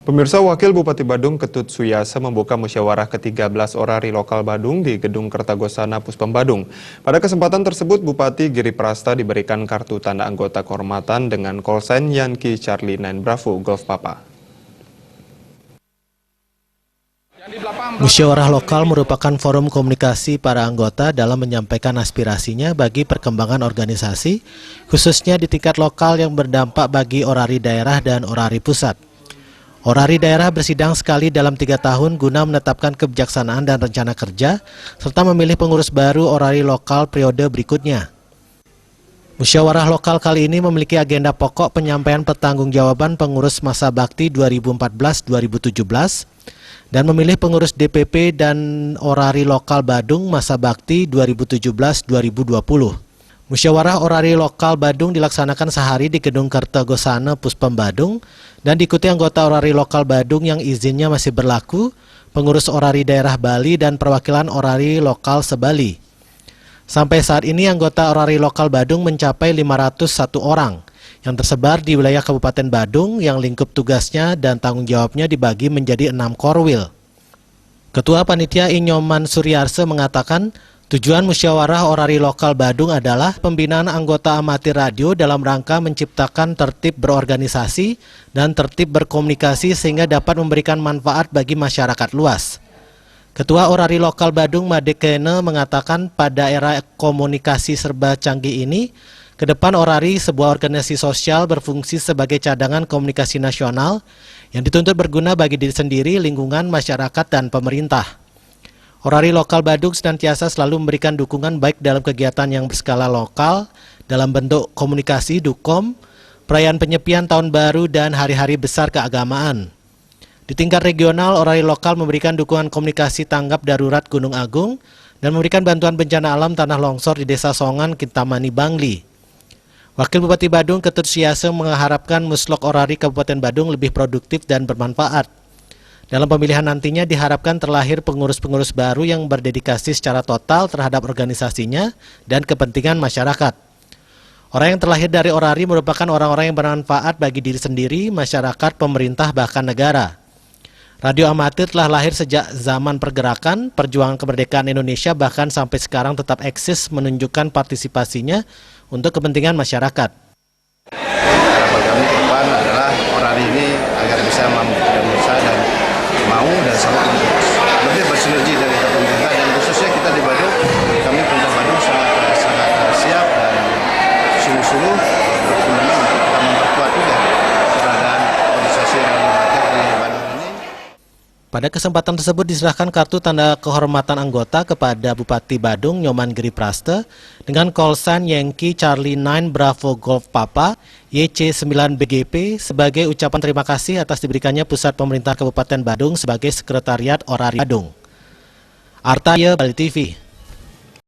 Pemirsa, Wakil Bupati Badung Ketut Suyasa membuka musyawarah ke-13 orari lokal Badung di Gedung Kertagosana Puspem Badung. Pada kesempatan tersebut, Bupati Giri Prasta diberikan kartu tanda anggota kehormatan dengan call sign Yankee Charlie 9 Bravo Golf Papa. Musyawarah lokal merupakan forum komunikasi para anggota dalam menyampaikan aspirasinya bagi perkembangan organisasi, khususnya di tingkat lokal yang berdampak bagi orari daerah dan orari pusat. Orari daerah bersidang sekali dalam 3 tahun guna menetapkan kebijaksanaan dan rencana kerja, serta memilih pengurus baru orari lokal periode berikutnya. Musyawarah lokal kali ini memiliki agenda pokok penyampaian pertanggungjawaban pengurus masa bakti 2014-2017 dan memilih pengurus DPP dan orari lokal Badung masa bakti 2017-2020. Musyawarah orari lokal Badung dilaksanakan sehari di Gedung Kertagosana Puspem Badung dan diikuti anggota orari lokal Badung yang izinnya masih berlaku, pengurus orari daerah Bali dan perwakilan orari lokal se-Bali. Sampai saat ini anggota orari lokal Badung mencapai 501 orang yang tersebar di wilayah Kabupaten Badung yang lingkup tugasnya dan tanggung jawabnya dibagi menjadi 6 korwil. Ketua Panitia Inyoman Suryarse mengatakan, tujuan musyawarah orari lokal Badung adalah pembinaan anggota amatir radio dalam rangka menciptakan tertib berorganisasi dan tertib berkomunikasi sehingga dapat memberikan manfaat bagi masyarakat luas. Ketua orari lokal Badung Made Kene mengatakan pada era komunikasi serba canggih ini, ke depan orari sebuah organisasi sosial berfungsi sebagai cadangan komunikasi nasional yang dituntut berguna bagi diri sendiri, lingkungan, masyarakat, dan pemerintah. Orari lokal Badung senantiasa selalu memberikan dukungan baik dalam kegiatan yang berskala lokal, dalam bentuk komunikasi, dukom, perayaan penyepian tahun baru, dan hari-hari besar keagamaan. Di tingkat regional, orari lokal memberikan dukungan komunikasi tanggap darurat Gunung Agung dan memberikan bantuan bencana alam tanah longsor di Desa Songan, Kintamani, Bangli. Wakil Bupati Badung Ketut Suyasa mengharapkan muslok orari Kabupaten Badung lebih produktif dan bermanfaat. Dalam pemilihan nantinya diharapkan terlahir pengurus-pengurus baru yang berdedikasi secara total terhadap organisasinya dan kepentingan masyarakat. Orang yang terlahir dari orari merupakan orang-orang yang bermanfaat bagi diri sendiri, masyarakat, pemerintah, bahkan negara. Radio amatir telah lahir sejak zaman pergerakan, perjuangan kemerdekaan Indonesia bahkan sampai sekarang tetap eksis menunjukkan partisipasinya untuk kepentingan masyarakat. Harapan kami ke depan adalah orari ini agar bisa mampu dan berusaha dan mau dan sangat lebih bersinergi dari pemerintah dan khususnya kita di Badung, kami pemerintah Badung sangat siap dan sungguh-sungguh berkomitmen untuk kita memperkuat juga keberadaan organisasi radio amatir di Badung ini. Pada kesempatan tersebut diserahkan kartu tanda kehormatan anggota kepada Bupati Badung Nyoman Giri Prasta dengan call sign Yankee Charlie 9 Bravo Golf Papa YC9BGP sebagai ucapan terima kasih atas diberikannya Pusat Pemerintah Kabupaten Badung sebagai Sekretariat Orari Badung. Artaya Bali TV.